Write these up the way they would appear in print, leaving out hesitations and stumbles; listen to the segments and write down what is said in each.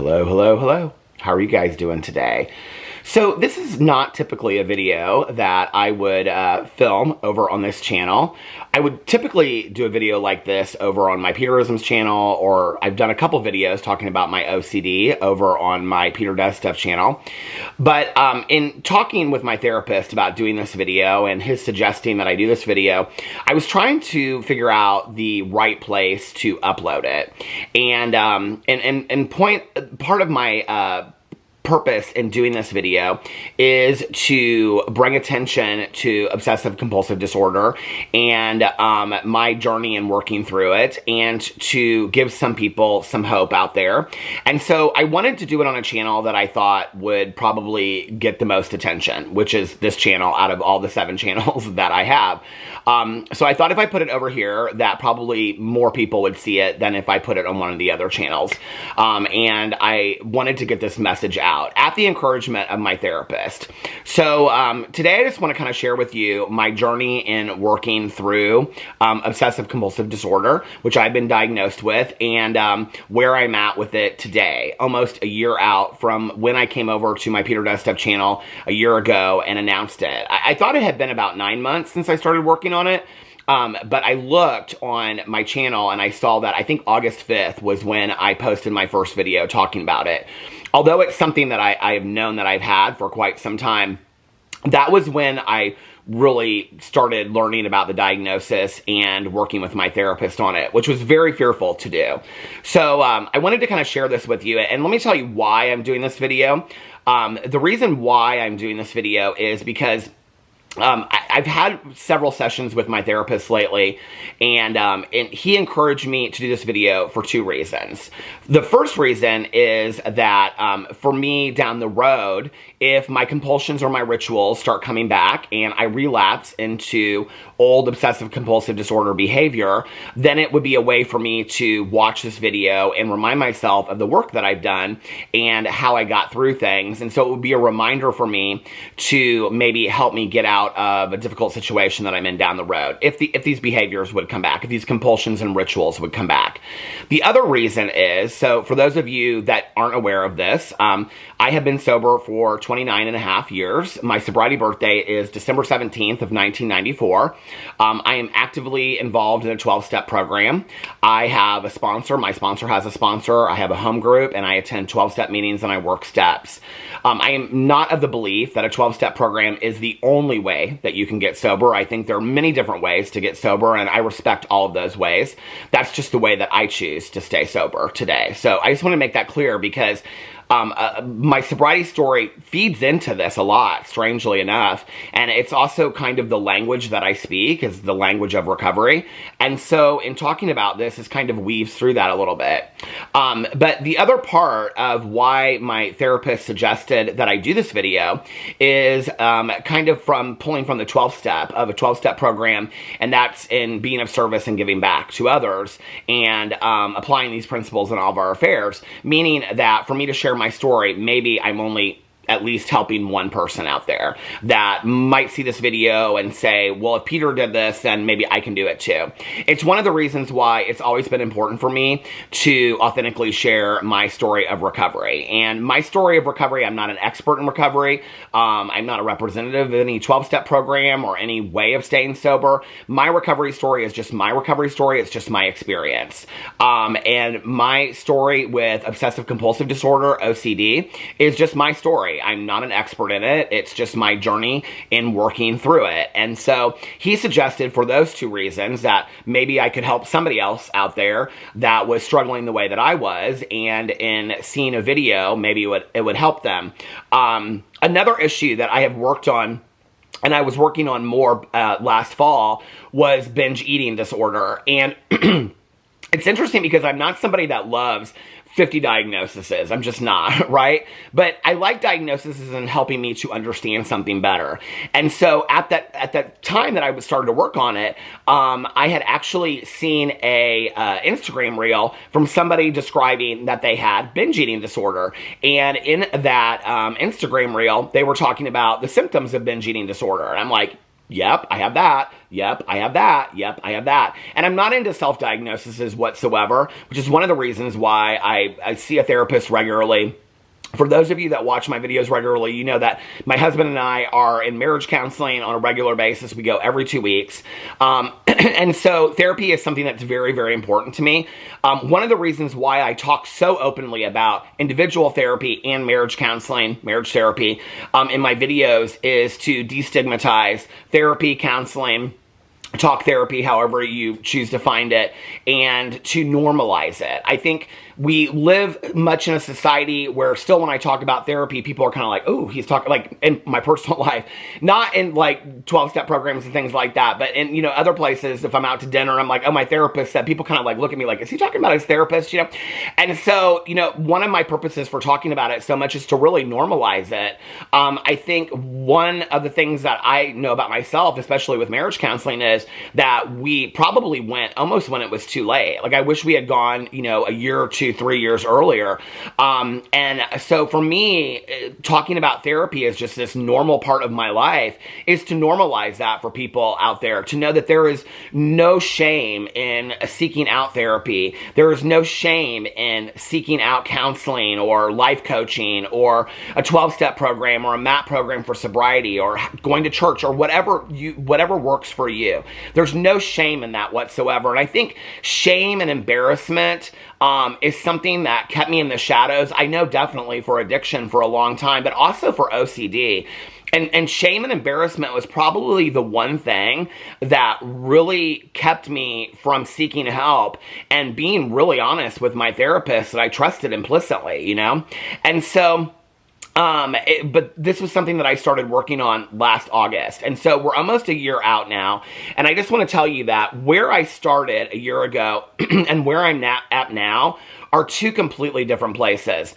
Hello, hello, hello. How are you guys doing today? So this is not typically a video that I would film over on this channel. I would typically do a video like this over on my Peterisms channel, or I've done a couple videos talking about my OCD over on my Peter Does Stuff channel. But in talking with my therapist about doing this video and his suggesting that I do this video, I was trying to figure out the right place to upload it. And part of my purpose in doing this video is to bring attention to obsessive compulsive disorder and my journey in working through it, and to give some people some hope out there. And so I wanted to do it on a channel that I thought would probably get the most attention, which is this channel out of all the 7 channels that I have. So I thought if I put it over here, that probably more people would see it than if I put it on one of the other channels. And I wanted to get this message out at the encouragement of my therapist. So today I just want to kind of share with you my journey in working through obsessive compulsive disorder, which I've been diagnosed with, and where I'm at with it today, almost a year out from when I came over to my Peter Does Stuff channel a year ago and announced it. I thought it had been about 9 months since I started working on it. But I looked on my channel and I saw that I think August 5th was when I posted my first video talking about it. Although it's something that I've known that I've had for quite some time, that was when I really started learning about the diagnosis and working with my therapist on it, which was very fearful to do. So I wanted to kind of share this with you, and let me tell you why I'm doing this video. The reason why I'm doing this video is because I've had several sessions with my therapist lately, and he encouraged me to do this video for 2 reasons. The first reason is that for me down the road, if my compulsions or my rituals start coming back and I relapse into old obsessive compulsive disorder behavior, then it would be a way for me to watch this video and remind myself of the work that I've done and how I got through things. And so it would be a reminder for me to maybe help me get out of a difficult situation that I'm in down the road, if these behaviors would come back, if these compulsions and rituals would come back. The other reason is, so for those of you that aren't aware of this, I have been sober for 29 and a half years. My sobriety birthday is December 17th of 1994. I am actively involved in a 12-step program. I have a sponsor. My sponsor has a sponsor. I have a home group, and I attend 12-step meetings and I work steps. I am not of the belief that a 12-step program is the only way that you can get sober. I think there are many different ways to get sober, and I respect all of those ways. That's just the way that I choose to stay sober today. So I just want to make that clear, because my sobriety story feeds into this a lot, strangely enough, and it's also kind of the language that I speak is the language of recovery, and so in talking about this, it kind of weaves through that a little bit. But the other part of why my therapist suggested that I do this video is kind of pulling from the 12-step of a 12-step program, and that's in being of service and giving back to others, and applying these principles in all of our affairs, meaning that for me to share my story, maybe I'm only at least helping one person out there that might see this video and say, well, if Peter did this, then maybe I can do it too. It's one of the reasons why it's always been important for me to authentically share my story of recovery. And my story of recovery, I'm not an expert in recovery. I'm not a representative of any 12-step program or any way of staying sober. My recovery story is just my recovery story. It's just my experience. And my story with obsessive compulsive disorder, OCD, is just my story. I'm not an expert in it. It's just my journey in working through it. And so he suggested for those 2 reasons that maybe I could help somebody else out there that was struggling the way that I was, and in seeing a video, maybe it would help them. Another issue that I have worked on, and I was working on more last fall, was binge eating disorder. And it's interesting because I'm not somebody that loves 50 diagnoses. I'm just not, right? But I like diagnoses and helping me to understand something better. And so at that time that I started to work on it, I had actually seen a Instagram reel from somebody describing that they had binge eating disorder. And in that Instagram reel, they were talking about the symptoms of binge eating disorder. And I'm like, Yep, I have that. Yep, I have that. Yep, I have that. And I'm not into self-diagnoses whatsoever, which is one of the reasons why I see a therapist regularly. For those of you that watch my videos regularly, you know that my husband and I are in marriage counseling on a regular basis. We go every 2 weeks. And so therapy is something that's very, very important to me. One of the reasons why I talk so openly about individual therapy and marriage counseling, marriage therapy, in my videos is to destigmatize therapy, counseling, talk therapy, however you choose to find it, and to normalize it. I think we live much in a society where still when I talk about therapy, people are kind of like, oh, he's talking, like in my personal life, not in like 12-step programs and things like that, but in, other places, if I'm out to dinner, I'm like, oh, my therapist said, people kind of like look at me like, is he talking about his therapist, And so, one of my purposes for talking about it so much is to really normalize it. I think one of the things that I know about myself, especially with marriage counseling, is that we probably went almost when it was too late. Like I wish we had gone, a year or 2, 3 years earlier. And so for me, talking about therapy is just this normal part of my life, is to normalize that for people out there, to know that there is no shame in seeking out therapy. There is no shame in seeking out counseling or life coaching or a 12-step program or a MAP program for sobriety or going to church or whatever works for you. There's no shame in that whatsoever. And I think shame and embarrassment is something that kept me in the shadows. I know definitely for addiction for a long time, but also for OCD. And shame and embarrassment was probably the one thing that really kept me from seeking help and being really honest with my therapist that I trusted implicitly, And so, but this was something that I started working on last August. And so we're almost a year out now. And I just want to tell you that where I started a year ago and where I'm at now are two completely different places.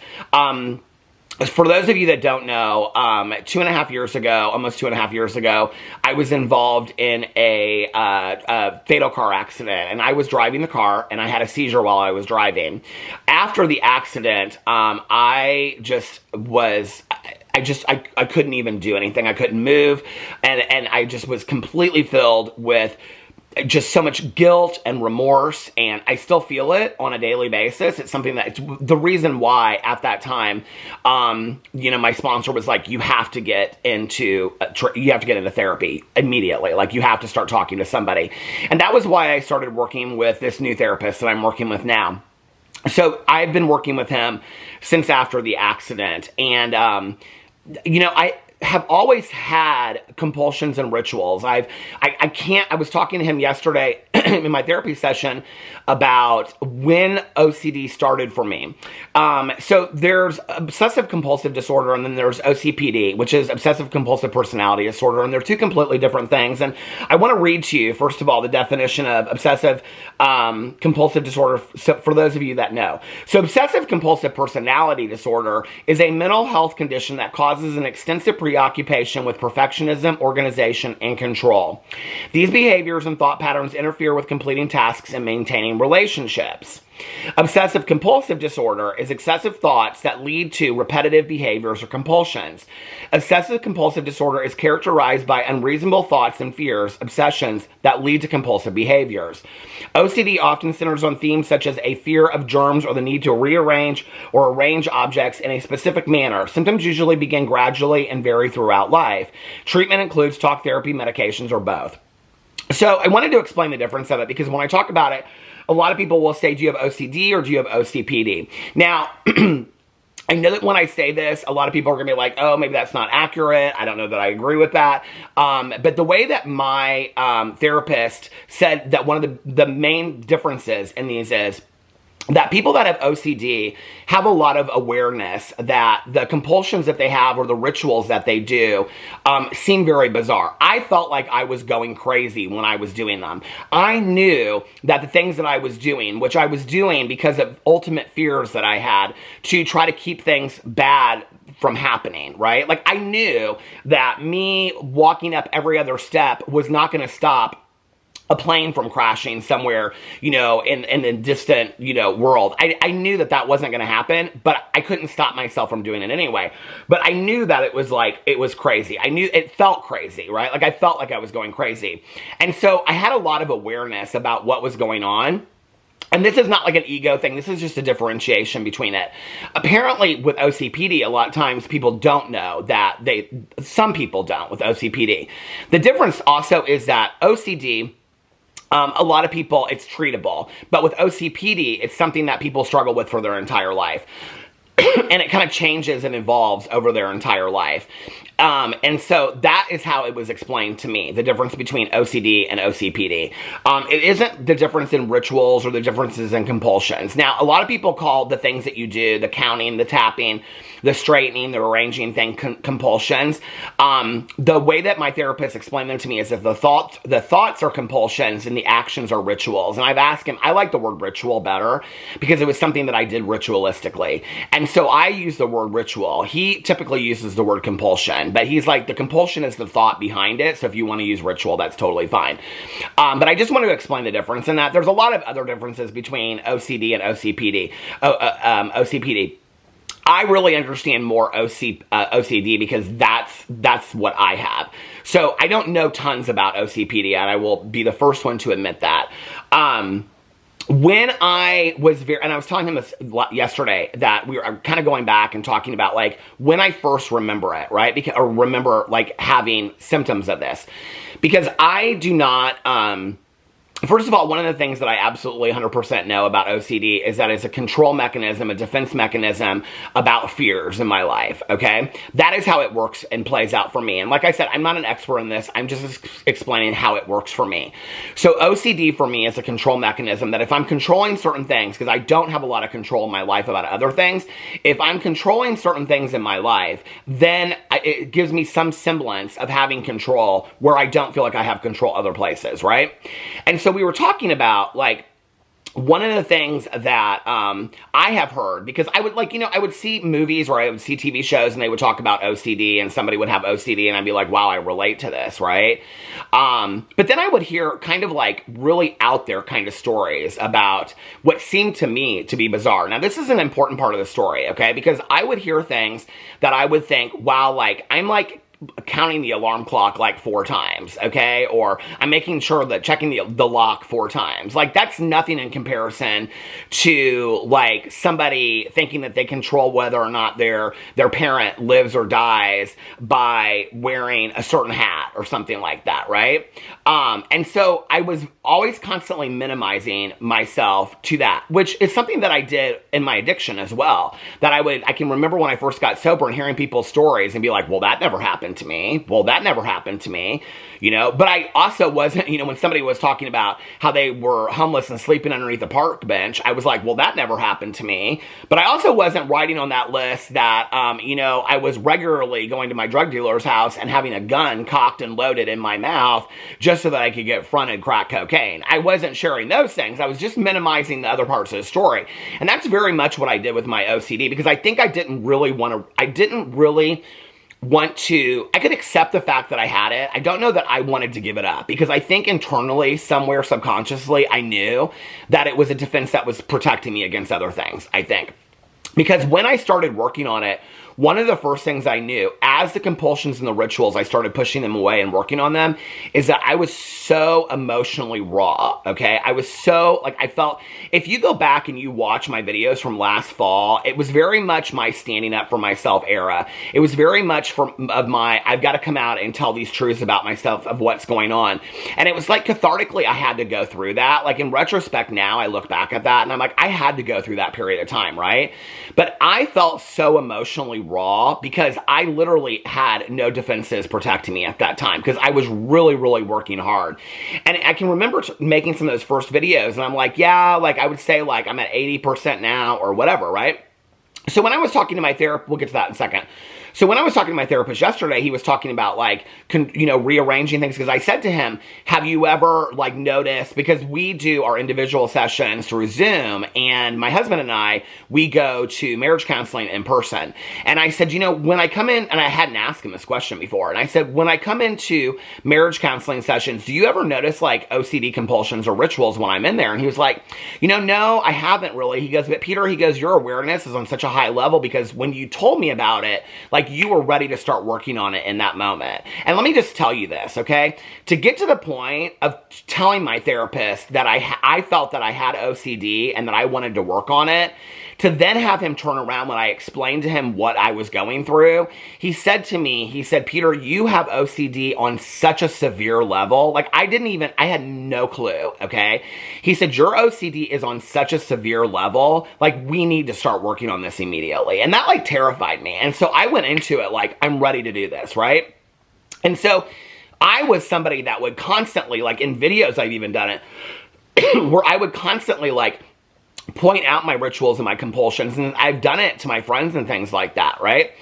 For those of you that don't know, 2.5 years ago, almost 2.5 years ago, I was involved in a fatal car accident, and I was driving the car, and I had a seizure while I was driving. After the accident, I couldn't even do anything. I couldn't move, and I just was completely filled with just so much guilt and remorse, and I still feel it on a daily basis. It's something that, it's the reason why at that time, my sponsor was like, you have to get into therapy immediately. Like, you have to start talking to somebody. And that was why I started working with this new therapist that I'm working with now. So I've been working with him since after the accident, and, I have always had compulsions and rituals. I was talking to him yesterday in my therapy session about when OCD started for me. So there's obsessive compulsive disorder, and then there's OCPD, which is obsessive compulsive personality disorder, and they're two completely different things. And I want to read to you, first of all, the definition of obsessive compulsive disorder, so for those of you that know. So obsessive compulsive personality disorder is a mental health condition that causes an extensive preoccupation with perfectionism, organization, and control. These behaviors and thought patterns interfere with completing tasks and maintaining relationships. Obsessive compulsive disorder is excessive thoughts that lead to repetitive behaviors or compulsions. Obsessive compulsive disorder is characterized by unreasonable thoughts and fears, obsessions that lead to compulsive behaviors. OCD often centers on themes such as a fear of germs or the need to rearrange or arrange objects in a specific manner. Symptoms usually begin gradually and vary throughout life. Treatment includes talk therapy, medications, or both. So I wanted to explain the difference of it, because when I talk about it, a lot of people will say, do you have OCD or do you have OCPD? Now, I know that when I say this, a lot of people are going to be like, oh, maybe that's not accurate. I don't know that I agree with that. But the way that my therapist said that one of the main differences in these is that people that have OCD have a lot of awareness that the compulsions that they have or the rituals that they do seem very bizarre. I felt like I was going crazy when I was doing them. I knew that the things that I was doing, which I was doing because of ultimate fears that I had to try to keep things bad from happening, right? Like, I knew that me walking up every other step was not going to stop a plane from crashing somewhere, you know, in a distant, you know, world. I knew that that wasn't going to happen, but I couldn't stop myself from doing it anyway. But I knew that it was like, it was crazy. I knew it felt crazy, right? Like I felt like I was going crazy. And so I had a lot of awareness about what was going on. And this is not like an ego thing. This is just a differentiation between it. Apparently, with OCPD, a lot of times people don't know that some people don't with OCPD. The difference also is that OCD, a lot of people, it's treatable. But with OCPD, it's something that people struggle with for their entire life. And it kind of changes and evolves over their entire life. And so that is how it was explained to me, the difference between OCD and OCPD. It isn't the difference in rituals or the differences in compulsions. Now, a lot of people call the things that you do, the counting, the tapping, the straightening, the arranging thing, compulsions. The way that my therapist explained them to me is that the thoughts are compulsions and the actions are rituals. And I've asked him, I like the word ritual better because it was something that I did ritualistically. And so I use the word ritual. He typically uses the word compulsion, but he's like, the compulsion is the thought behind it. So if you want to use ritual, that's totally fine. But I just want to explain the difference in that. There's a lot of other differences between OCD and OCPD. OCPD. I really understand more OCD because that's what I have. So I don't know tons about OCPD, and I will be the first one to admit that. When I was and I was telling him this yesterday, that we were kind of going back and talking about like when I first remember it, right? Or remember like having symptoms of this, because I do not, first of all, one of the things that I absolutely 100% know about OCD is that it's a control mechanism, a defense mechanism about fears in my life, okay? That is how it works and plays out for me. And like I said, I'm not an expert in this. I'm just explaining how it works for me. So OCD for me is a control mechanism that if I'm controlling certain things, because I don't have a lot of control in my life about other things, if I'm controlling certain things in my life, then it gives me some semblance of having control where I don't feel like I have control other places, right? And so we were talking about, like, one of the things that I have heard, because I would, like, you know, I would see movies or I would see TV shows and they would talk about OCD and somebody would have OCD and I'd be like, wow, I relate to this, right? But then I would hear kind of like really out there kind of stories about what seemed to me to be bizarre. Now, this is an important part of the story, okay? Because I would hear things that I would think, wow, like, I'm like counting the alarm clock like 4 times, okay? Or I'm making sure that checking the lock 4 times. Like, that's nothing in comparison to like somebody thinking that they control whether or not their parent lives or dies by wearing a certain hat or something like that, right? And so I was always constantly minimizing myself to that, which is something that I did in my addiction as well. That I can remember when I first got sober and hearing people's stories and be like, well, that never happened to me. Well, that never happened to me, you know? But I also wasn't, you know, when somebody was talking about how they were homeless and sleeping underneath a park bench, I was like, well, that never happened to me. But I also wasn't writing on that list that, you know, I was regularly going to my drug dealer's house and having a gun cocked and loaded in my mouth just so that I could get fronted crack cocaine. I wasn't sharing those things. I was just minimizing the other parts of the story. And that's very much what I did with my OCD, because I think I didn't really want to, I could accept the fact that I had it. I don't know that I wanted to give it up, because I think internally, somewhere subconsciously, I knew that it was a defense that was protecting me against other things, I think. Because when I started working on it, one of the first things I knew, as the compulsions and the rituals, I started pushing them away and working on them, is that I was so emotionally raw, okay? I was so, like, I felt, if you go back and you watch my videos from last fall, it was very much my standing up for myself era. It was very much of my, I've got to come out and tell these truths about myself, of what's going on. And it was like cathartically, I had to go through that. Like, in retrospect now, I look back at that and I'm like, I had to go through that period of time, right? But I felt so emotionally raw because I literally had no defenses protecting me at that time, because I was really, really working hard. And I can remember making some of those first videos and I'm like, yeah, like I would say like I'm at 80% now or whatever, right? So when I was talking to my therapist, we'll get to that in a second. So when I was talking to my therapist yesterday, he was talking about like, rearranging things. Because I said to him, have you ever like noticed, because we do our individual sessions through Zoom, and my husband and I, we go to marriage counseling in person. And I said, when I come in, and I hadn't asked him this question before, and I said, when I come into marriage counseling sessions, do you ever notice like OCD compulsions or rituals when I'm in there? And he was like, no, I haven't really. He goes, but Peter, he goes, your awareness is on such a high level, because when you told me about it, like you were ready to start working on it in that moment. And let me just tell you this, okay? To get to the point of telling my therapist that I felt that I had OCD and that I wanted to work on it, to then have him turn around when I explained to him what I was going through, he said to me, Peter, you have OCD on such a severe level. Like I had no clue, okay? He said, your OCD is on such a severe level, like we need to start working on this immediately. And that like terrified me. And so I went into it like, I'm ready to do this, right? And so I was somebody that would constantly, like in videos I've even done it, where I would constantly like point out my rituals and my compulsions, and I've done it to my friends and things like that, right?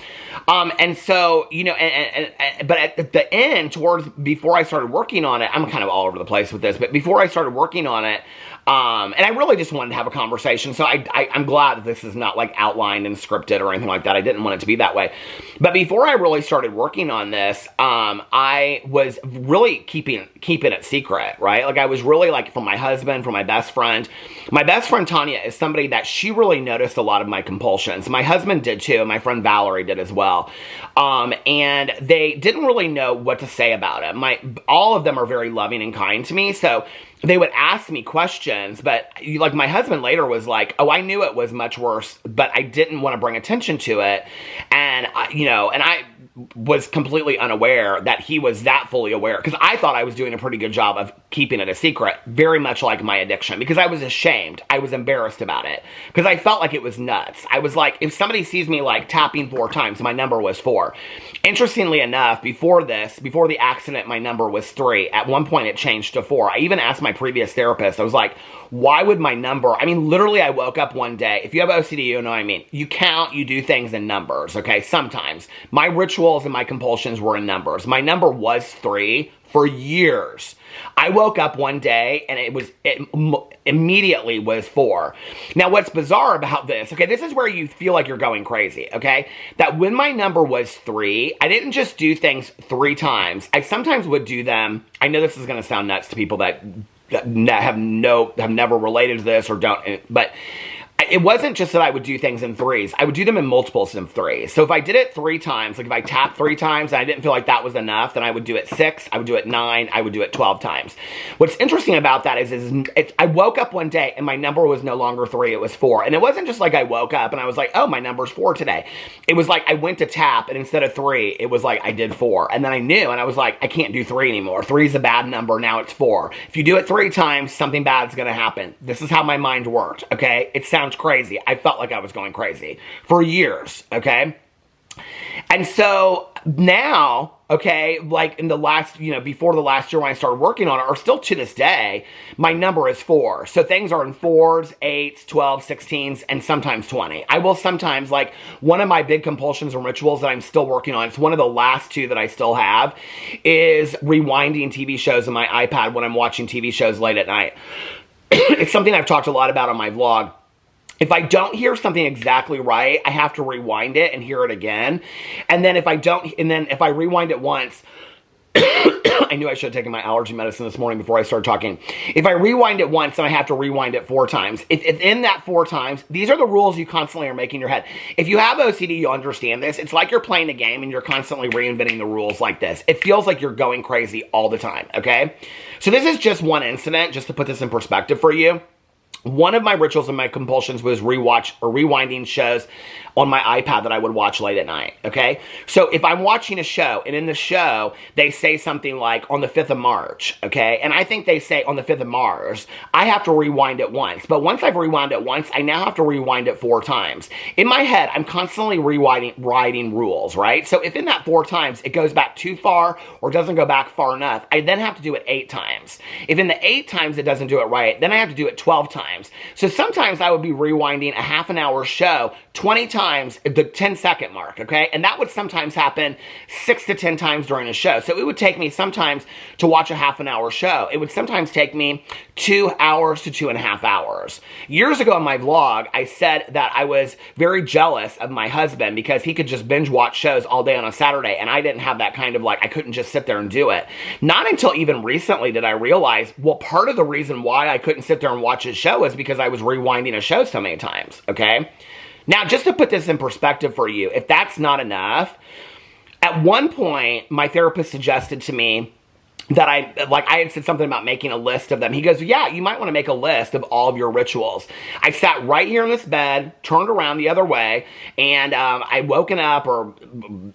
And so, but at the end, before I started working on it, I'm kind of all over the place with this, but before I started working on it, and I really just wanted to have a conversation, so I'm glad that this is not like outlined and scripted or anything like that. I didn't want it to be that way. But before I really started working on this, I was really keeping it secret, right? Like I was really like, from my husband, from my best friend. My best friend Tanya is somebody that she really noticed a lot of my compulsions. My husband did too, and my friend Valerie did as well. And they didn't really know what to say about it. All of them are very loving and kind to me, so they would ask me questions, but like my husband later was like, oh, I knew it was much worse, but I didn't want to bring attention to it. And, and I was completely unaware that he was that fully aware, because I thought I was doing a pretty good job of keeping it a secret, very much like my addiction, because I was ashamed. I was embarrassed about it, because I felt like it was nuts. I was like, if somebody sees me like tapping 4 times, my number was 4. Interestingly enough, before the accident, my number was 3. At one point it changed to 4. I even asked my previous therapist, I was like, why would my number, literally I woke up one day, if you have OCD, you know what I mean, you count, you do things in numbers, okay, sometimes. My rituals and my compulsions were in numbers. My number was 3 for years. I woke up one day and it immediately was 4. Now what's bizarre about this, okay, this is where you feel like you're going crazy, okay, that when my number was 3, I didn't just do things 3 times. I sometimes would do them, I know this is going to sound nuts to people that have never related to this or don't, but it wasn't just that I would do things in 3s. I would do them in multiples of 3s. So if I did it 3 times, like if I tapped 3 times and I didn't feel like that was enough, then I would do it 6, I would do it 9, I would do it 12 times. What's interesting about that is I woke up one day and my number was no longer 3, it was 4. And it wasn't just like I woke up and I was like, oh, my number's 4 today. It was like I went to tap and instead of 3, it was like I did 4. And then I knew, and I was like, I can't do 3 anymore. 3 is a bad number, now it's 4. If you do it 3 times, something bad's gonna happen. This is how my mind worked, okay? It sounds crazy. I felt like I was going crazy for years, okay? And so now, okay, like in the last, before the last year when I started working on it, or still to this day, my number is 4. So things are in 4s, 8s, 12s, 16s, and sometimes 20. I will sometimes, like, one of my big compulsions and rituals that I'm still working on, it's one of the last 2 that I still have, is rewinding TV shows on my iPad when I'm watching TV shows late at night. It's something I've talked a lot about on my vlog. If I don't hear something exactly right, I have to rewind it and hear it again. And then if I rewind it once, I knew I should have taken my allergy medicine this morning before I started talking. If I rewind it once, then I have to rewind it 4 times. If in that 4 times, these are the rules you constantly are making in your head. If you have OCD, you'll understand this. It's like you're playing a game and you're constantly reinventing the rules like this. It feels like you're going crazy all the time, okay? So this is just one incident, just to put this in perspective for you. One of my rituals and my compulsions was rewinding shows on my iPad that I would watch late at night, okay? So if I'm watching a show, and in the show, they say something like, on the 5th of March, okay? And I think they say, on the 5th of Mars, I have to rewind it once. But once I've rewound it once, I now have to rewind it 4 times. In my head, I'm constantly rewriting rules, right? So if in that 4 times, it goes back too far, or doesn't go back far enough, I then have to do it 8 times. If in the 8 times it doesn't do it right, then I have to do it 12 times. times. So sometimes I would be rewinding a half an hour show 20 times at the 10-second mark, okay? And that would sometimes happen 6 to 10 times during a show. So it would take me sometimes to watch a half an hour show. It would sometimes take me 2 hours to 2.5 hours. Years ago in my vlog, I said that I was very jealous of my husband because he could just binge watch shows all day on a Saturday, and I didn't have that kind of, like, I couldn't just sit there and do it. Not until even recently did I realize, well, part of the reason why I couldn't sit there and watch his show is because I was rewinding a show so many times, okay? Now, just to put this in perspective for you, if that's not enough, at one point, my therapist suggested to me that I had said something about making a list of them. He goes, yeah, you might want to make a list of all of your rituals. I sat right here in this bed, turned around the other way, and I woken up or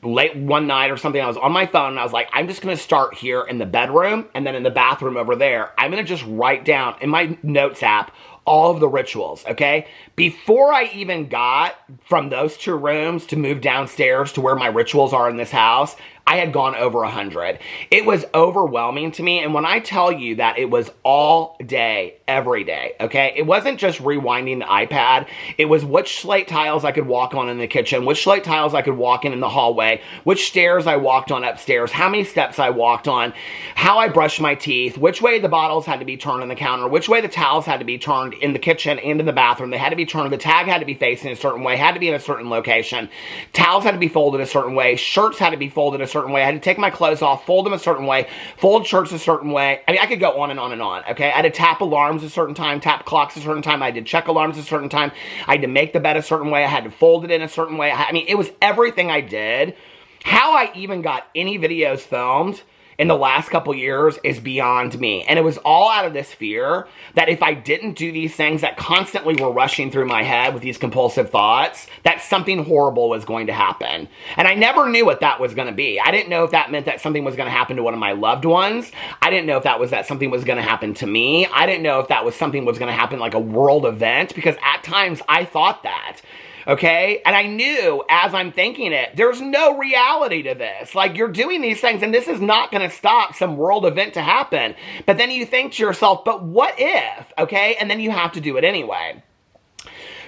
late one night or something. I was on my phone, and I was like, I'm just going to start here in the bedroom, and then in the bathroom over there, I'm going to just write down in my notes app all of the rituals, okay? Before I even got from those 2 rooms to move downstairs to where my rituals are in this house, I had gone over 100. It was overwhelming to me, and when I tell you that it was all day, every day, okay? It wasn't just rewinding the iPad. It was which slate tiles I could walk on in the kitchen, which slate tiles I could walk in the hallway, which stairs I walked on upstairs, how many steps I walked on, how I brushed my teeth, which way the bottles had to be turned on the counter, which way the towels had to be turned in the kitchen and in the bathroom. They had to be turned, the tag had to be facing a certain way, had to be in a certain location, towels had to be folded a certain way, shirts had to be folded a certain way, I had to take my clothes off, fold them a certain way, fold shirts a certain way. I mean, I could go on and on and on, okay? I had to tap alarms a certain time, tap clocks a certain time, I had to check alarms a certain time, I had to make the bed a certain way, I had to fold it in a certain way. I mean, it was everything I did. How I even got any videos filmed in the last couple years is beyond me. And it was all out of this fear that if I didn't do these things that constantly were rushing through my head with these compulsive thoughts, that something horrible was going to happen. And I never knew what that was going to be. I didn't know if that meant that something was going to happen to one of my loved ones. I didn't know if that something was going to happen to me. I didn't know if that was something was going to happen like a world event, because at times I thought that. Okay? And I knew as I'm thinking it, there's no reality to this. Like, you're doing these things and this is not going to stop some world event to happen. But then you think to yourself, but what if? Okay? And then you have to do it anyway.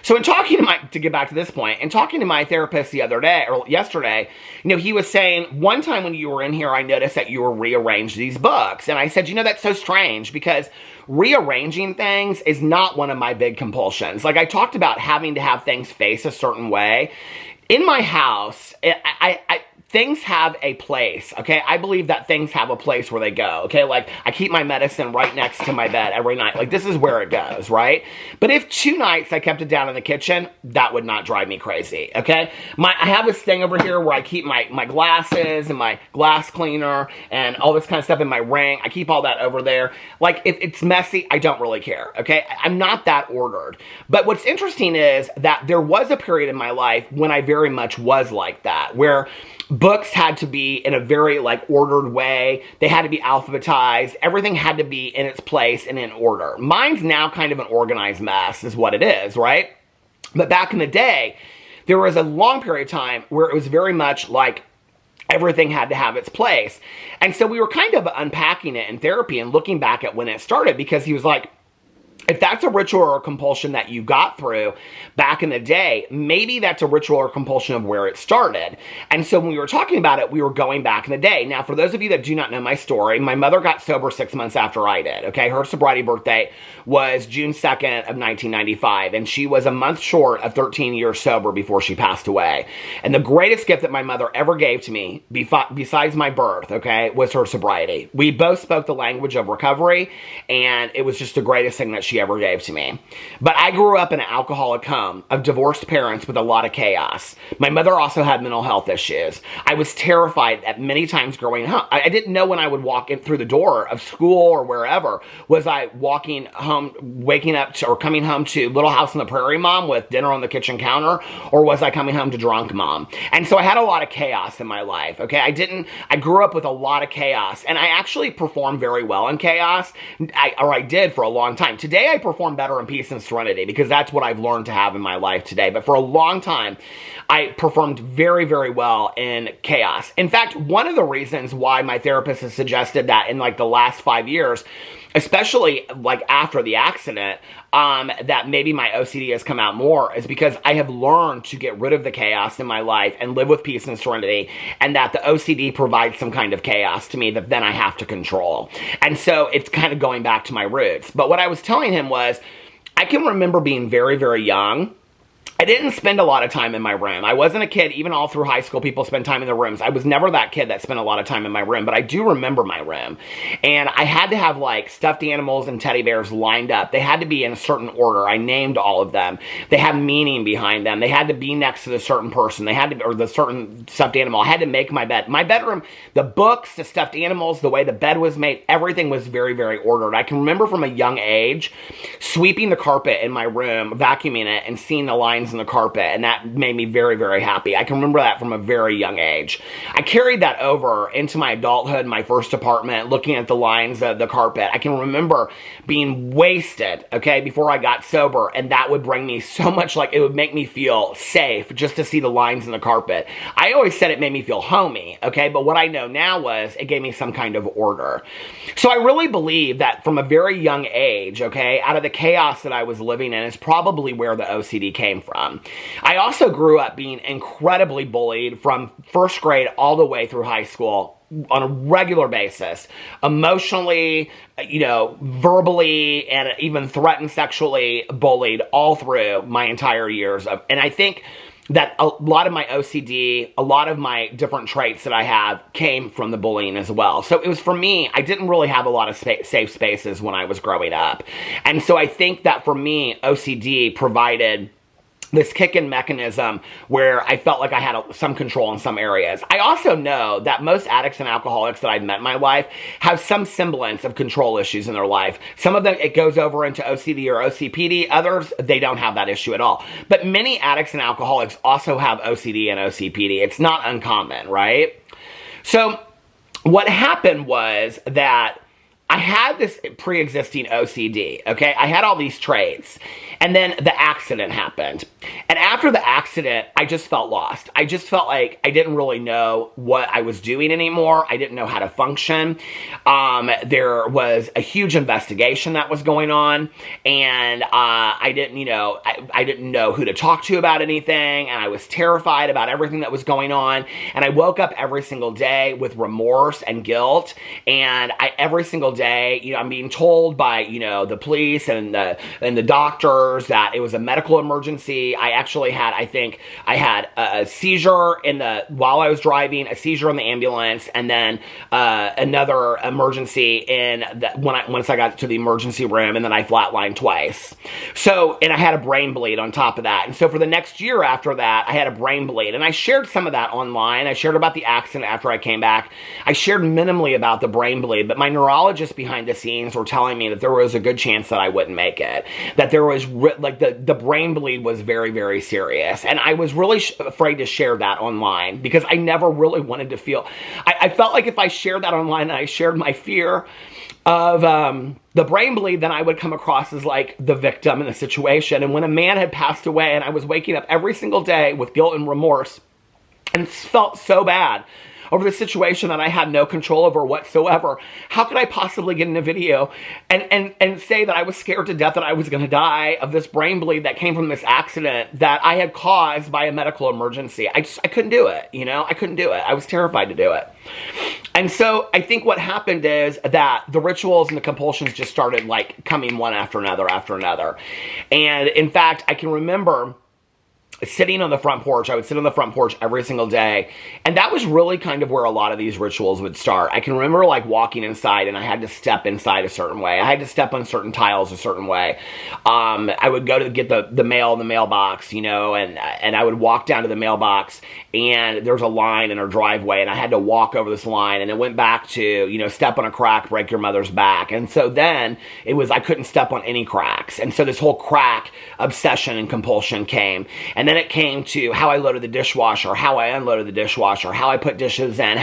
So in talking to get back to this point, in talking to my therapist the other day, or yesterday, you know, he was saying, one time when you were in here, I noticed that you were rearranged these books. And I said, you know, that's so strange, because rearranging things is not one of my big compulsions. Like, I talked about having to have things face a certain way. In my house, things have a place, okay? I believe that things have a place where they go, okay? Like, I keep my medicine right next to my bed every night. Like, this is where it goes, right? But if 2 nights I kept it down in the kitchen, that would not drive me crazy, okay? I have this thing over here where I keep my glasses and my glass cleaner and all this kind of stuff in my ring. I keep all that over there. Like, if it's messy, I don't really care, okay? I'm not that ordered. But what's interesting is that there was a period in my life when I very much was like that, where books had to be in a very, like, ordered way. They had to be alphabetized. Everything had to be in its place and in order. Mine's now kind of an organized mess is what it is, right? But back in the day, there was a long period of time where it was very much like everything had to have its place. And so we were kind of unpacking it in therapy and looking back at when it started, because he was like, if that's a ritual or a compulsion that you got through back in the day, maybe that's a ritual or compulsion of where it started. And so when we were talking about it, we were going back in the day. Now, for those of you that do not know my story, my mother got sober 6 months after I did, okay? Her sobriety birthday was June 2nd of 1995, and she was a month short of 13 years sober before she passed away. And the greatest gift that my mother ever gave to me, besides my birth, okay, was her sobriety. We both spoke the language of recovery, and it was just the greatest thing that she ever gave to me. But I grew up in an alcoholic home of divorced parents with a lot of chaos. My mother also had mental health issues. I was terrified at many times growing up. I didn't know when I would walk in through the door of school or wherever. Was I walking home, waking up to, or coming home to Little House on the Prairie Mom with dinner on the kitchen counter, or was I coming home to drunk mom? And so I had a lot of chaos in my life, okay? I grew up with a lot of chaos, and I actually performed very well in chaos, I did for a long time. Today, I perform better in peace and serenity, because that's what I've learned to have in my life today. But for a long time, I performed very, very well in chaos. In fact, one of the reasons why my therapist has suggested that in like the last 5 years, especially like after the accident, that maybe my OCD has come out more, is because I have learned to get rid of the chaos in my life and live with peace and serenity, and that the OCD provides some kind of chaos to me that then I have to control. And so it's kind of going back to my roots. But what I was telling him was, I can remember being very, very young. I didn't spend a lot of time in my room. I wasn't a kid, even all through high school, people spend time in their rooms. I was never that kid that spent a lot of time in my room, but I do remember my room. And I had to have like stuffed animals and teddy bears lined up. They had to be in a certain order. I named all of them. They had meaning behind them. They had to be next to the certain person. They had to, or the certain stuffed animal. I had to make my bed. My bedroom, the books, the stuffed animals, the way the bed was made, everything was very, very ordered. I can remember from a young age sweeping the carpet in my room, vacuuming it, and seeing the lines in the carpet, and that made me very, very happy. I can remember that from a very young age. I carried that over into my adulthood, my first apartment, looking at the lines of the carpet. I can remember being wasted, okay, before I got sober, and that would bring me so much, like, it would make me feel safe just to see the lines in the carpet. I always said it made me feel homey, okay, but what I know now was it gave me some kind of order. So I really believe that from a very young age, okay, out of the chaos that I was living in is probably where the OCD came from. I also grew up being incredibly bullied from first grade all the way through high school on a regular basis, emotionally, verbally, and even threatened sexually bullied all through my entire years of, and I think that a lot of my OCD, a lot of my different traits that I have came from the bullying as well. So it was, for me, I didn't really have a lot of safe spaces when I was growing up. And so I think that for me, OCD provided this kick-in mechanism where I felt like I had some control in some areas. I also know that most addicts and alcoholics that I've met in my life have some semblance of control issues in their life. Some of them, it goes over into OCD or OCPD. Others, they don't have that issue at all. But many addicts and alcoholics also have OCD and OCPD. It's not uncommon, right? So what happened was that I had this pre-existing OCD, okay? I had all these traits, and then the accident happened. And after the accident, I just felt lost. I just felt like I didn't really know what I was doing anymore. I didn't know how to function. There was a huge investigation that was going on, and I didn't know who to talk to about anything, and I was terrified about everything that was going on. And I woke up every single day with remorse and guilt, and every single day, I'm being told by, the police and the doctors that it was a medical emergency. I actually had, I had a seizure while I was driving, a seizure in the ambulance, and then another emergency once I got to the emergency room, and then I flatlined twice. So, and I had a brain bleed on top of that. And so for the next year after that, I had a brain bleed, and I shared some of that online. I shared about the accident after I came back. I shared minimally about the brain bleed, but my neurologist behind the scenes were telling me that there was a good chance that I wouldn't make it. That there was, the brain bleed was very, very serious. And I was really afraid to share that online because I never really wanted to feel, I felt like if I shared that online and I shared my fear of the brain bleed, then I would come across as like the victim in the situation. And when a man had passed away and I was waking up every single day with guilt and remorse and felt so bad over the situation that I had no control over whatsoever, how could I possibly get in a video and say that I was scared to death that I was going to die of this brain bleed that came from this accident that I had caused by a medical emergency? I couldn't do it, I couldn't do it. I was terrified to do it. And so I think what happened is that the rituals and the compulsions just started like coming one after another after another. And in fact, I can remember sitting on the front porch. I would sit on the front porch every single day. And that was really kind of where a lot of these rituals would start. I can remember like walking inside and I had to step inside a certain way. I had to step on certain tiles a certain way. I would go to get the mail in the mailbox, and I would walk down to the mailbox and there's a line in our driveway and I had to walk over this line, and it went back to, step on a crack, break your mother's back. And so then it was, I couldn't step on any cracks. And so this whole crack obsession and compulsion came. And then it came to how I loaded the dishwasher, how I unloaded the dishwasher, how I put dishes in,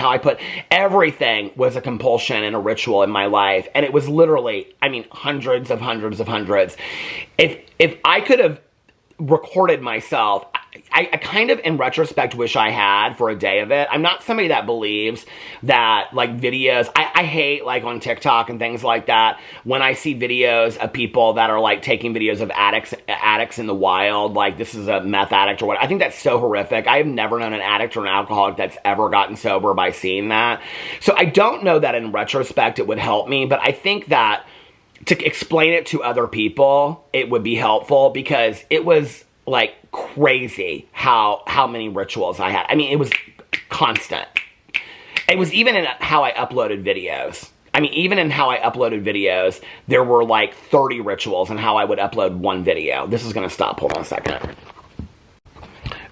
everything was a compulsion and a ritual in my life. And it was literally, hundreds of hundreds. If I could have recorded myself, I kind of, in retrospect, wish I had for a day of it. I'm not somebody that believes that, like, videos, I hate, like, on TikTok and things like that, when I see videos of people that are, like, taking videos of addicts in the wild, like, this is a meth addict or what. I think that's so horrific. I have never known an addict or an alcoholic that's ever gotten sober by seeing that. So I don't know that in retrospect it would help me, but I think that to explain it to other people, it would be helpful, because it was, like, crazy how many rituals I had. I mean, it was constant. It was even in how I uploaded videos. I mean, even in how I uploaded videos, there were like 30 rituals in how I would upload one video. This is going to stop. Hold on a second.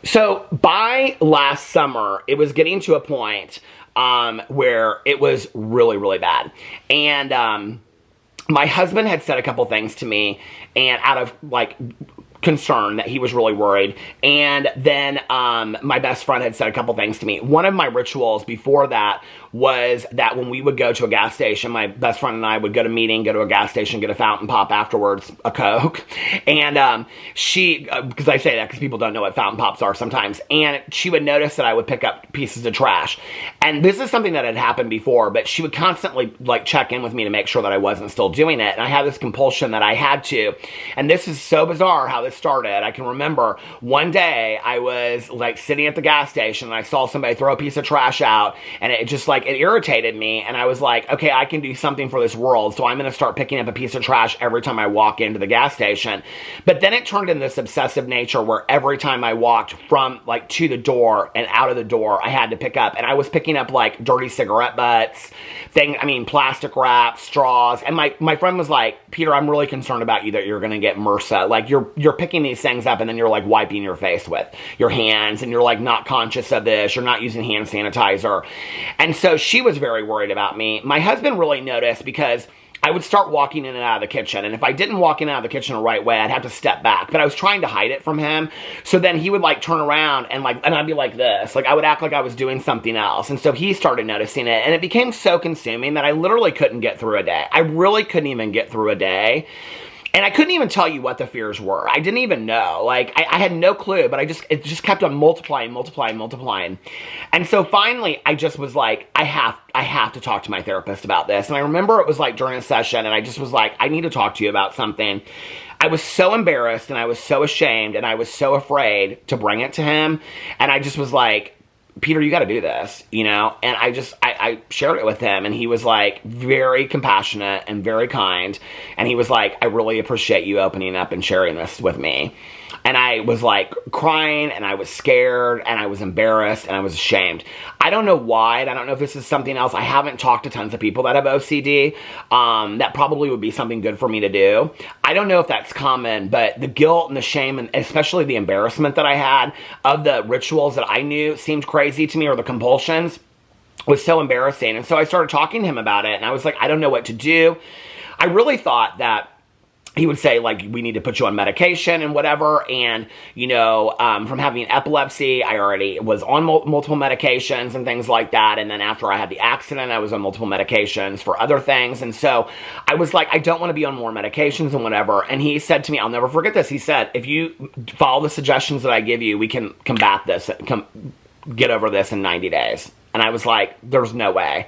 So by last summer, it was getting to a point where it was really, really bad. And my husband had said a couple things to me, and out of, like, concern that he was really worried. And then my best friend had said a couple things to me. One of my rituals before that was that when we would go to a gas station, my best friend and I would go to a meeting, go to a gas station, get a fountain pop afterwards, a Coke. And she, because I say that because people don't know what fountain pops are sometimes, and she would notice that I would pick up pieces of trash. And this is something that had happened before, but she would constantly, like, check in with me to make sure that I wasn't still doing it. And I had this compulsion that I had to. And this is so bizarre how this started. I can remember one day I was, like, sitting at the gas station and I saw somebody throw a piece of trash out, and it just, like, it irritated me, and I was like, okay, I can do something for this world, so I'm going to start picking up a piece of trash every time I walk into the gas station. But then it turned into this obsessive nature where every time I walked from, like, to the door and out of the door, I had to pick up, and I was picking up, like, dirty cigarette butts, plastic wrap, straws, and my friend was like, Peter, I'm really concerned about you that you're going to get MRSA. Like, you're picking these things up, and then you're, like, wiping your face with your hands, and you're, like, not conscious of this, you're not using hand sanitizer. And so she was very worried about me. My husband really noticed, because I would start walking in and out of the kitchen, and if I didn't walk in and out of the kitchen the right way, I'd have to step back, but I was trying to hide it from him. So then he would, like, turn around and I'd be like this, like, I would act like I was doing something else. And so he started noticing it, and it became so consuming that I literally couldn't get through a day. I really couldn't even get through a day. And I couldn't even tell you what the fears were. I didn't even know. Like, I had no clue, but it just kept on multiplying. And so finally, I just was like, I have to talk to my therapist about this. And I remember it was, like, during a session, and I just was like, I need to talk to you about something. I was so embarrassed, and I was so ashamed, and I was so afraid to bring it to him. And I just was like, Peter, you got to do this, you know? And I shared it with him, and he was, like, very compassionate and very kind. And he was like, I really appreciate you opening up and sharing this with me. And I was, like, crying, and I was scared, and I was embarrassed, and I was ashamed. I don't know why, and I don't know if this is something else. I haven't talked to tons of people that have OCD. That probably would be something good for me to do. I don't know if that's common, but the guilt and the shame, and especially the embarrassment that I had of the rituals that I knew seemed crazy to me, or the compulsions, was so embarrassing. And so I started talking to him about it, and I was like, I don't know what to do. I really thought that he would say, like, we need to put you on medication and whatever. And, you know, from having epilepsy, I already was on multiple medications and things like that. And then after I had the accident, I was on multiple medications for other things. And so I was like, I don't want to be on more medications and whatever. And he said to me, I'll never forget this. He said, if you follow the suggestions that I give you, we can combat this, get over this in 90 days. And I was like, there's no way.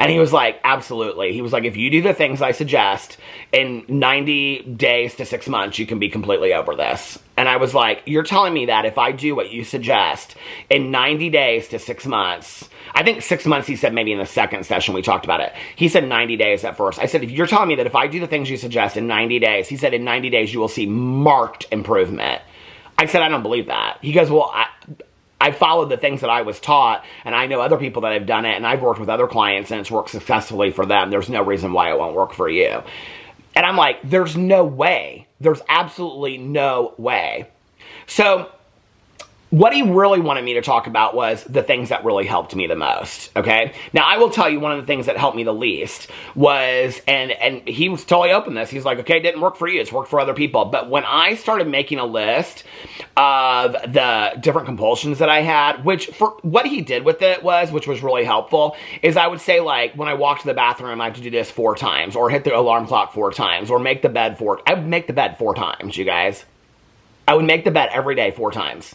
And he was like, absolutely. He was like, if you do the things I suggest, in 90 days to 6 months, you can be completely over this. And I was like, you're telling me that if I do what you suggest, in 90 days to 6 months, I think 6 months, he said, maybe in the second session we talked about it. He said 90 days at first. I said, if you're telling me that if I do the things you suggest in 90 days, he said, in 90 days, you will see marked improvement. I said, I don't believe that. He goes, well, I followed the things that I was taught, and I know other people that have done it, and I've worked with other clients, and it's worked successfully for them. There's no reason why it won't work for you. And I'm like, there's no way. There's absolutely no way. So what he really wanted me to talk about was the things that really helped me the most, okay? Now, I will tell you one of the things that helped me the least was, and he was totally open to this. He's like, okay, it didn't work for you. It's worked for other people. But when I started making a list of the different compulsions that I had, which for what he did with it was, which was really helpful, is I would say, like, when I walk to the bathroom, I have to do this 4 times, or hit the alarm clock 4 times, or make the bed I would make the bed 4 times, you guys. I would make the bed every day 4 times.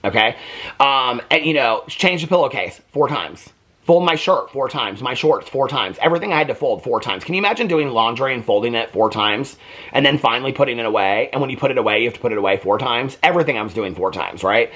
okay? And, you know, change the pillowcase 4 times. Fold my shirt 4 times, my shorts 4 times. Everything I had to fold 4 times. Can you imagine doing laundry and folding it 4 times and then finally putting it away? And when you put it away, you have to put it away 4 times. Everything I was doing 4 times, right?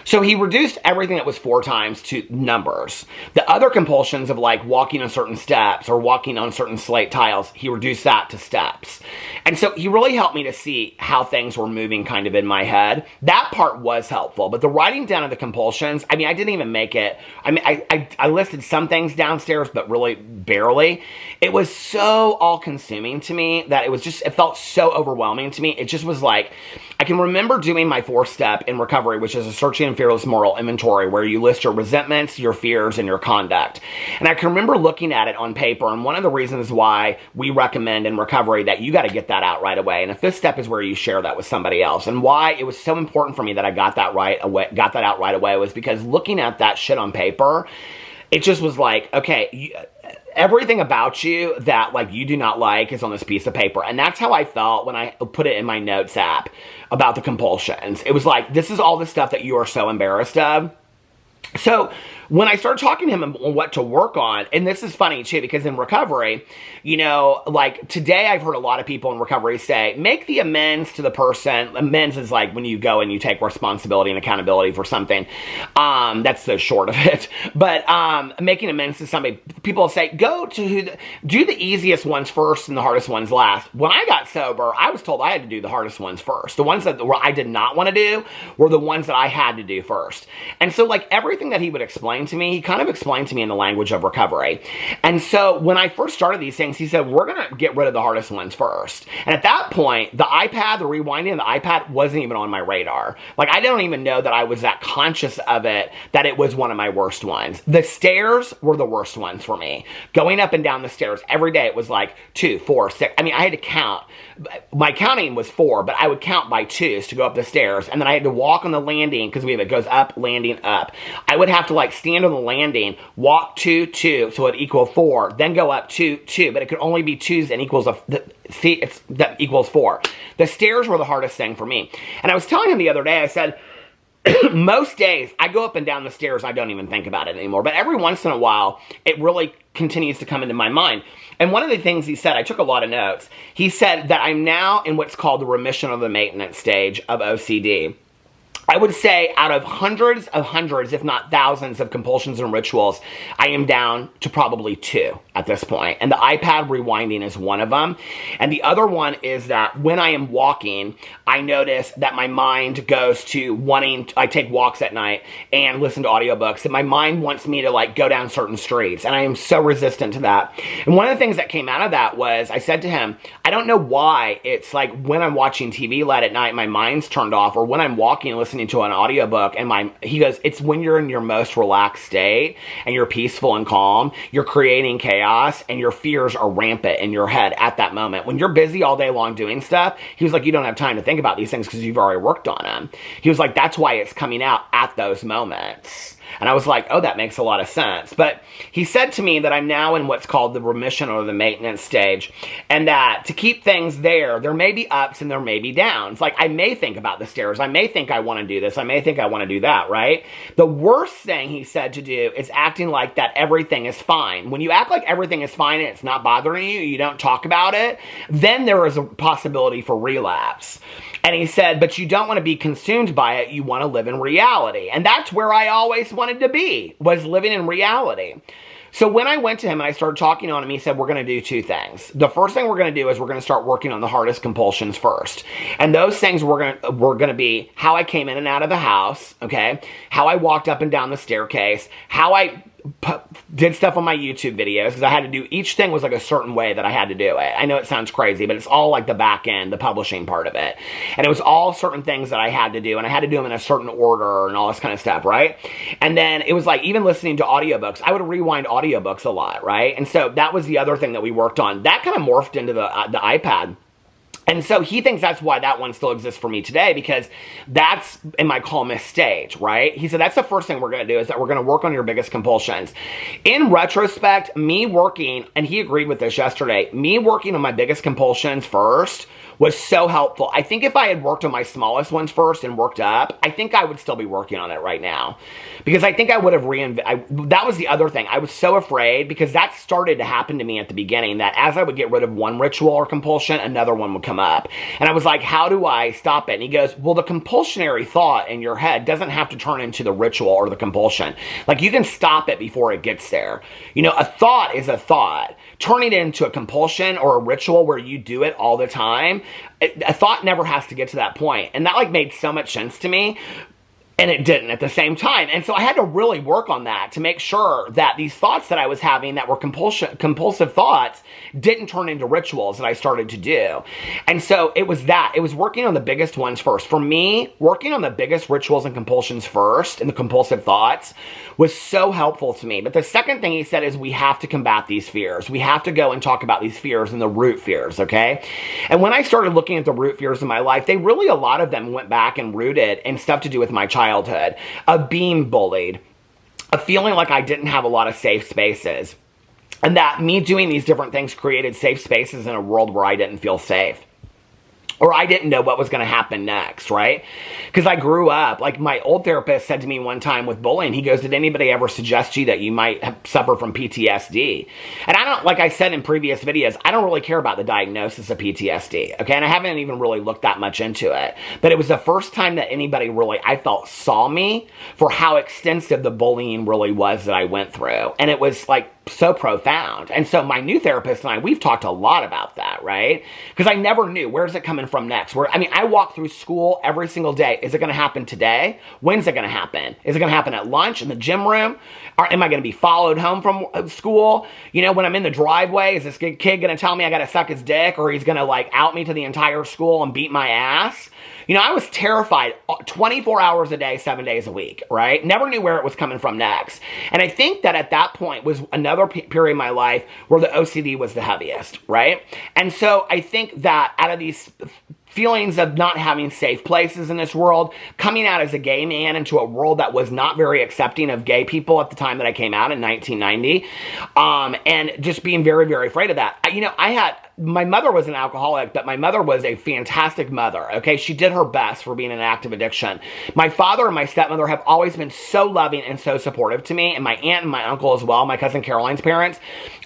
So he reduced everything that was 4 times to numbers. The other compulsions of like walking on certain steps or walking on certain slate tiles, he reduced that to steps. And so he really helped me to see how things were moving kind of in my head. That part was helpful, but the writing down of the compulsions, I mean, I didn't even make it. I mean, I listed some things downstairs, but really barely. It was so all-consuming to me that it felt so overwhelming to me. It just was like, I can remember doing my 4th step in recovery, which is a searching and fearless moral inventory, where you list your resentments, your fears, and your conduct. And I can remember looking at it on paper, and one of the reasons why we recommend in recovery that you got to get that out right away. And the 5th step is where you share that with somebody else. And why it was so important for me that I got that out right away was because looking at that shit on paper, it just was like, okay, everything about you that like you do not like is on this piece of paper. And that's how I felt when I put it in my notes app about the compulsions. It was like, this is all the stuff that you are so embarrassed of. So when I started talking to him on what to work on, and this is funny too, because in recovery, you know, like today I've heard a lot of people in recovery say, make the amends to the person. Amends is like when you go and you take responsibility and accountability for something. That's the short of it. But making amends to somebody, people say, do the easiest ones first and the hardest ones last. When I got sober, I was told I had to do the hardest ones first. The ones that I did not want to do were the ones that I had to do first. And so like everything that he would explain to me, he kind of explained to me in the language of recovery. And so when I first started these things, he said, we're going to get rid of the hardest ones first. And at that point, the iPad, the rewinding of the iPad wasn't even on my radar. Like I don't even know that I was that conscious of it, that it was one of my worst ones. The stairs were the worst ones for me. Going up and down the stairs every day, it was like 2, 4, 6. I mean, I had to count. My counting was 4, but I would count by 2s to go up the stairs. And then I had to walk on the landing because it goes up, landing, up. I would have to like stand on the landing, walk 2, 2, so it equal 4, then go up 2, 2, but it could only be 2s and equals that equals 4. The stairs were the hardest thing for me. And I was telling him the other day, I said, most days I go up and down the stairs, I don't even think about it anymore, but every once in a while, it really continues to come into my mind. And one of the things he said, I took a lot of notes, he said that I'm now in what's called the remission or the maintenance stage of OCD. I would say out of hundreds, if not thousands of compulsions and rituals, I am down to probably 2 at this point. And the iPad rewinding is one of them. And the other one is that when I am walking, I notice that my mind goes to I take walks at night and listen to audiobooks, and my mind wants me to like go down certain streets. And I am so resistant to that. And one of the things that came out of that was I said to him, I don't know why it's like when I'm watching TV late at night, my mind's turned off, or when I'm walking and listening to an audiobook and he goes, it's when you're in your most relaxed state and you're peaceful and calm, you're creating chaos and your fears are rampant in your head at that moment. When you're busy all day long doing stuff, he was like, you don't have time to think about these things because you've already worked on them. He was like, that's why it's coming out at those moments. And I was like, oh, that makes a lot of sense. But he said to me that I'm now in what's called the remission or the maintenance stage, and that to keep things there may be ups and there may be downs. Like I may think about the stairs. I may think I want to do this. I may think I want to do that, right? The worst thing he said to do is acting like that everything is fine. When you act like everything is fine and it's not bothering you, you don't talk about it, then there is a possibility for relapse. And he said, but you don't want to be consumed by it. You want to live in reality. And that's where I always wanted to be, was living in reality. So when I went to him and I started talking on him, he said, we're going to do 2 things. The first thing we're going to do is we're going to start working on the hardest compulsions first. And those things were going to be how I came in and out of the house, okay? How I walked up and down the staircase, how I did stuff on my YouTube videos, because I had to do, each thing was like a certain way that I had to do it. I know it sounds crazy, but it's all like the back end, the publishing part of it. And it was all certain things that I had to do, and I had to do them in a certain order and all this kind of stuff, right? And then it was like, even listening to audiobooks, I would rewind audiobooks a lot, right? And so that was the other thing that we worked on. That kind of morphed into the iPad. And so he thinks that's why that one still exists for me today, because that's in my calmest stage, right? He said, that's the first thing we're going to do, is that we're going to work on your biggest compulsions. In retrospect, me working, and he agreed with this yesterday, me working on my biggest compulsions first was so helpful. I think if I had worked on my smallest ones first and worked up, I think I would still be working on it right now. Because I think I would have that was the other thing. I was so afraid because that started to happen to me at the beginning, that as I would get rid of one ritual or compulsion, another one would come up. And I was like, how do I stop it? And he goes, well, the compulsionary thought in your head doesn't have to turn into the ritual or the compulsion. Like, you can stop it before it gets there. You know, a thought is a thought. Turning it into a compulsion or a ritual where you do it all the time, a thought never has to get to that point. And that like made so much sense to me. And it didn't at the same time. And so I had to really work on that to make sure that these thoughts that I was having that were compulsive thoughts didn't turn into rituals that I started to do. And so it was that. It was working on the biggest ones first. For me, working on the biggest rituals and compulsions first and the compulsive thoughts was so helpful to me. But the second thing he said is we have to combat these fears. We have to go and talk about these fears and the root fears, okay? And when I started looking at the root fears in my life, they really, a lot of them went back and rooted in stuff to do with my childhood, of being bullied, of feeling like I didn't have a lot of safe spaces, and that me doing these different things created safe spaces in a world where I didn't feel safe. Or I didn't know what was going to happen next, right? Because I grew up, like my old therapist said to me one time with bullying, he goes, did anybody ever suggest to you that you might suffer from PTSD? And I don't, like I said in previous videos, I don't really care about the diagnosis of PTSD, okay? And I haven't even really looked that much into it. But it was the first time that anybody really, I felt, saw me for how extensive the bullying really was that I went through. And it was like so profound. And so my new therapist and I, we've talked a lot about that, right? Because I never knew, where's it coming from next? I mean, I walk through school every single day. Is it going to happen today? When's it going to happen? Is it going to happen at lunch, in the gym room? Or am I going to be followed home from school? You know, when I'm in the driveway, is this kid going to tell me I got to suck his dick, or he's going to like out me to the entire school and beat my ass? You know, I was terrified 24 hours a day, 7 days a week, right? Never knew where it was coming from next. And I think that at that point was another period in my life where the OCD was the heaviest, right? And so I think that out of these feelings of not having safe places in this world, coming out as a gay man into a world that was not very accepting of gay people at the time that I came out in 1990, and just being very, very afraid of that. You know, my mother was an alcoholic, but my mother was a fantastic mother, okay? She did her best for being an active addiction. My father and my stepmother have always been so loving and so supportive to me, and my aunt and my uncle as well, my cousin Caroline's parents.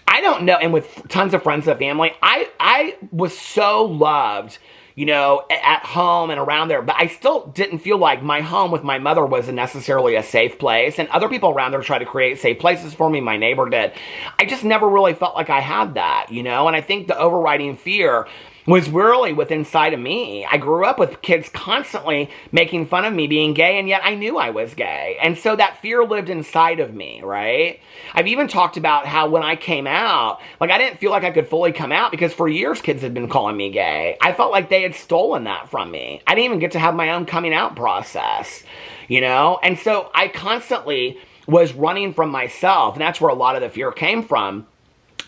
I don't know, and with tons of friends and family, I was so loved, you know, at home and around there. But I still didn't feel like my home with my mother was necessarily a safe place. And other people around there tried to create safe places for me. My neighbor did. I just never really felt like I had that, you know. And I think the overriding fear was really within inside of me. I grew up with kids constantly making fun of me being gay, and yet I knew I was gay. And so that fear lived inside of me, right? I've even talked about how when I came out, like I didn't feel like I could fully come out because for years kids had been calling me gay. I felt like they had stolen that from me. I didn't even get to have my own coming out process, you know? And so I constantly was running from myself, and that's where a lot of the fear came from.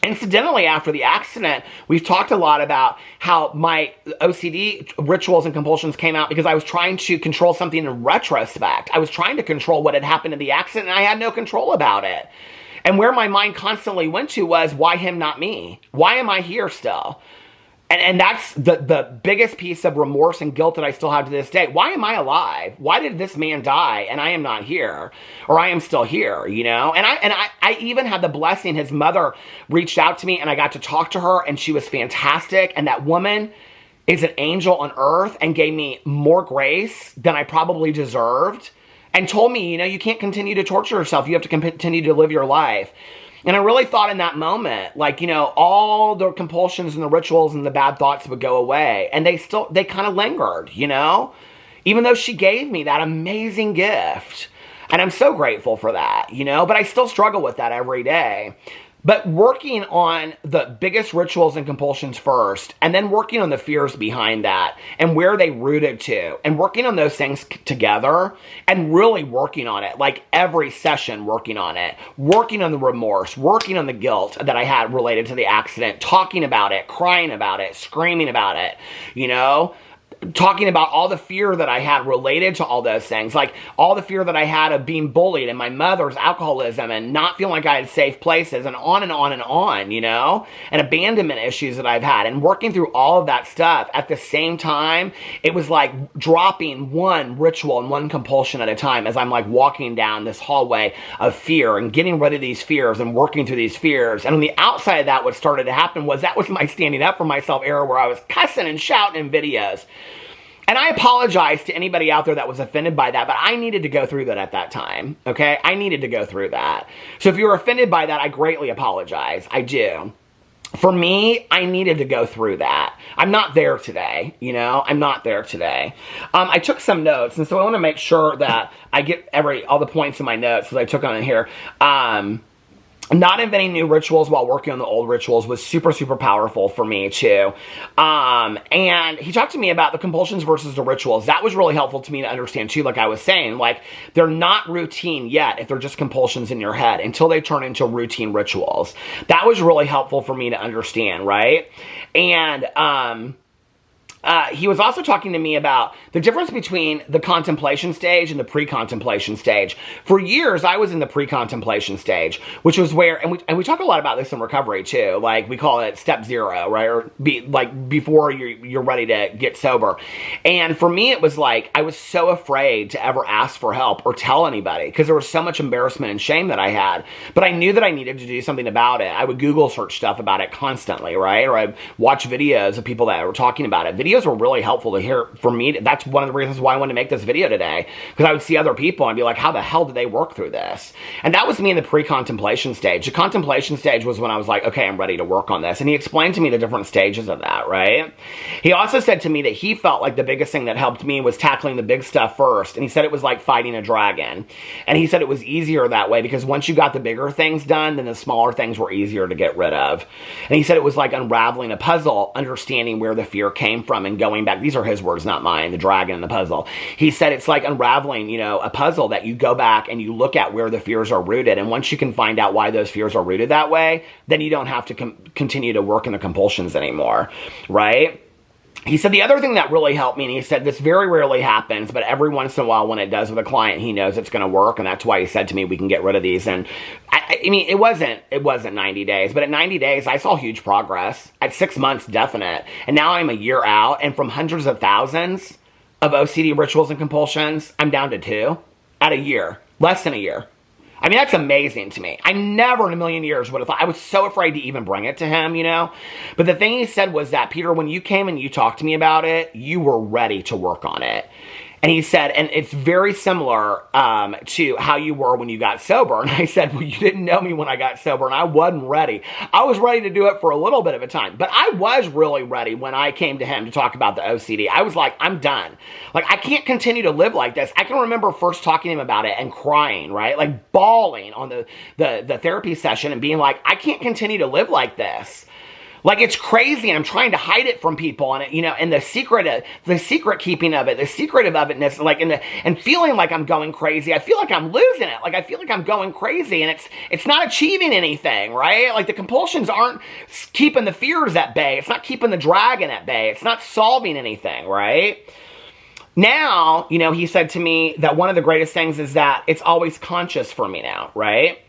Incidentally, after the accident, we've talked a lot about how my OCD rituals and compulsions came out because I was trying to control something in retrospect. I was trying to control what had happened in the accident, and I had no control about it. And where my mind constantly went to was, why him, not me? Why am I here still? And that's the biggest piece of remorse and guilt that I still have to this day. Why am I alive? Why did this man die and I am not here? Or I am still here, you know? And I even had the blessing, his mother reached out to me and I got to talk to her and she was fantastic. And that woman is an angel on earth and gave me more grace than I probably deserved. And told me, you know, you can't continue to torture yourself. You have to continue to live your life. And I really thought in that moment, like, you know, all the compulsions and the rituals and the bad thoughts would go away. And they kind of lingered, you know? Even though she gave me that amazing gift. And I'm so grateful for that, you know? But I still struggle with that every day. But working on the biggest rituals and compulsions first, and then working on the fears behind that, and where they rooted to, and working on those things together, and really working on it, like every session working on it, working on the remorse, working on the guilt that I had related to the accident, talking about it, crying about it, screaming about it, you know? talking about all the fear that I had related to all those things, like all the fear that I had of being bullied and my mother's alcoholism and not feeling like I had safe places and on and on and on, you know, and abandonment issues that I've had, and working through all of that stuff at the same time. It was like dropping one ritual and one compulsion at a time as I'm like walking down this hallway of fear and getting rid of these fears and working through these fears. And on the outside of that, what started to happen was that was my standing up for myself era, where I was cussing and shouting in videos. And I apologize to anybody out there that was offended by that, but I needed to go through that at that time, okay? I needed to go through that. So if you were offended by that, I greatly apologize. I do. For me, I needed to go through that. I'm not there today, you know? I'm not there today. I took some notes, and so I want to make sure that I get all the points in my notes that I took on here. Not inventing new rituals while working on the old rituals was super, super powerful for me too. And he talked to me about the compulsions versus the rituals. That was really helpful to me to understand too, like I was saying. Like, they're not routine yet if they're just compulsions in your head until they turn into routine rituals. That was really helpful for me to understand, right? And he was also talking to me about the difference between the contemplation stage and the pre-contemplation stage. For years, I was in the pre-contemplation stage, which was where, and we talk a lot about this in recovery too, like we call it step 0, right? Or before you're ready to get sober. And for me, it was like, I was so afraid to ever ask for help or tell anybody because there was so much embarrassment and shame that I had. But I knew that I needed to do something about it. I would Google search stuff about it constantly, right? Or I'd watch videos of people that were talking about it. Videos were really helpful to hear for me. That's one of the reasons why I wanted to make this video today, because I would see other people and be like, how the hell did they work through this? And that was me in the pre-contemplation stage. The contemplation stage was when I was like, okay, I'm ready to work on this. And he explained to me the different stages of that, right? He also said to me that he felt like the biggest thing that helped me was tackling the big stuff first. And he said it was like fighting a dragon. And he said it was easier that way because once you got the bigger things done, then the smaller things were easier to get rid of. And he said it was like unraveling a puzzle, understanding where the fear came from and going back. These are his words, not mine, the dragon and the puzzle. He said it's like unraveling, you know, a puzzle that you go back and you look at where the fears are rooted. And once you can find out why those fears are rooted that way, then you don't have to continue to work in the compulsions anymore, right? He said the other thing that really helped me, and he said this very rarely happens, but every once in a while when it does with a client, he knows it's going to work, and that's why he said to me, we can get rid of these. And I mean, it wasn't 90 days, but at 90 days, I saw huge progress. At 6 months, definite. And now I'm a year out, and from hundreds of thousands of OCD rituals and compulsions, I'm down to 2 at a year, less than a year. I mean, that's amazing to me. I never in a million years would have thought. I was so afraid to even bring it to him, you know? But the thing he said was that, Peter, when you came and you talked to me about it, you were ready to work on it. And he said, and it's very similar to how you were when you got sober. And I said, well, you didn't know me when I got sober, and I wasn't ready. I was ready to do it for a little bit of a time. But I was really ready when I came to him to talk about the OCD. I was like, I'm done. Like, I can't continue to live like this. I can remember first talking to him about it and crying, right? Like, bawling on the therapy session and being like, I can't continue to live like this. Like, it's crazy, and I'm trying to hide it from people, and you know, and the secret keeping of it, the secretive of itness, like, and feeling like I'm going crazy. I feel like I'm losing it. Like, I feel like I'm going crazy, and it's not achieving anything, right? Like, the compulsions aren't keeping the fears at bay. It's not keeping the dragon at bay. It's not solving anything, right? Now, you know, he said to me that one of the greatest things is that it's always conscious for me now, right?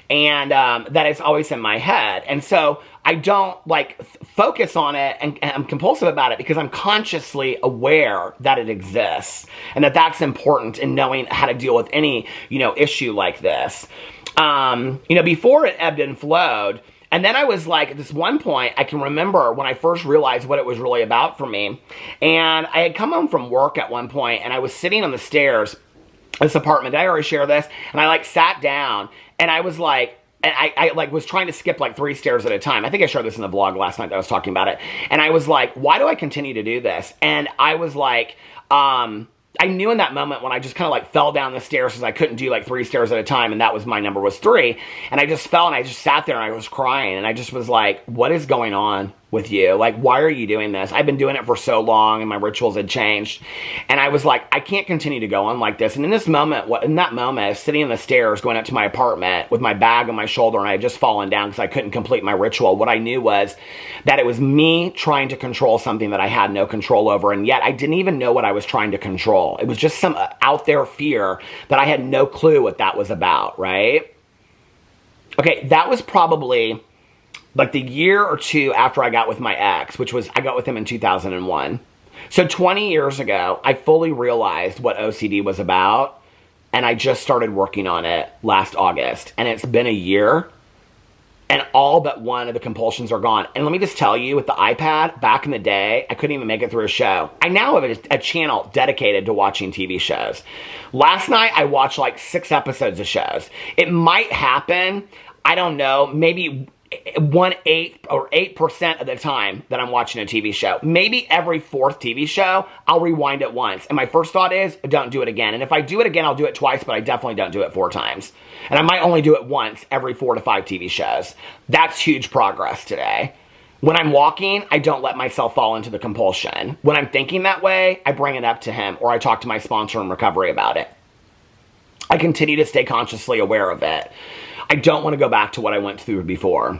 And that it's always in my head. And so I don't like focus on it and I'm compulsive about it because I'm consciously aware that it exists and that that's important in knowing how to deal with any, you know, issue like this. You know, before it ebbed and flowed. And then I was like, at this one point, I can remember when I first realized what it was really about for me. And I had come home from work at one point and I was sitting on the stairs in this apartment. Did I already share this? And I like sat down and I was like, and I like was trying to skip like 3 stairs at a time. I think I shared this in the vlog last night that I was talking about it. And I was like, why do I continue to do this? And I was like, I knew in that moment when I just kind of like fell down the stairs because I couldn't do like 3 stairs at a time, and that was my number was 3. And I just fell and I just sat there and I was crying and I just was like, what is going on? with you. Like, why are you doing this? I've been doing it for so long and my rituals had changed. And I was like, I can't continue to go on like this. And in that moment, I was sitting on the stairs going up to my apartment with my bag on my shoulder, and I had just fallen down because I couldn't complete my ritual. What I knew was that it was me trying to control something that I had no control over. And yet I didn't even know what I was trying to control. It was just some out there fear that I had no clue what that was about, right? Okay, that was probably like the year or two after I got with my ex, which was, I got with him in 2001. So 20 years ago, I fully realized what OCD was about, and I just started working on it last August. And it's been a year, and all but one of the compulsions are gone. And let me just tell you, with the iPad, back in the day, I couldn't even make it through a show. I now have a channel dedicated to watching TV shows. Last night, I watched like 6 episodes of shows. It might happen, I don't know, maybe 1/8 or 8% of the time that I'm watching a TV show. Maybe every 4th TV show, I'll rewind it once. And my first thought is, don't do it again. And if I do it again, I'll do it twice, but I definitely don't do it 4 times. And I might only do it once every 4 to 5 TV shows. That's huge progress today. When I'm walking, I don't let myself fall into the compulsion. When I'm thinking that way, I bring it up to him, or I talk to my sponsor in recovery about it. I continue to stay consciously aware of it. I don't want to go back to what I went through before.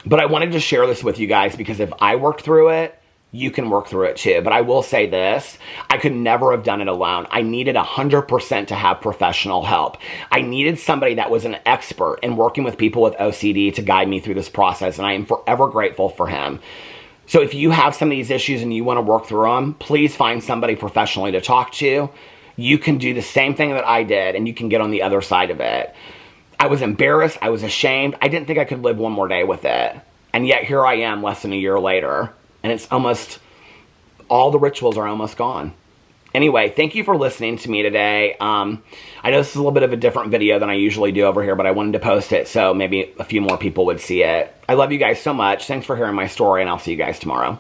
But I wanted to share this with you guys because if I worked through it, you can work through it too. But I will say this, I could never have done it alone. I needed 100% to have professional help. I needed somebody that was an expert in working with people with OCD to guide me through this process, and I am forever grateful for him. So if you have some of these issues and you want to work through them, please find somebody professionally to talk to. You can do the same thing that I did, and you can get on the other side of it. I was embarrassed. I was ashamed. I didn't think I could live one more day with it. And yet here I am less than a year later. And it's almost, all the rituals are almost gone. Anyway, thank you for listening to me today. I know this is a little bit of a different video than I usually do over here, but I wanted to post it so maybe a few more people would see it. I love you guys so much. Thanks for hearing my story, and I'll see you guys tomorrow.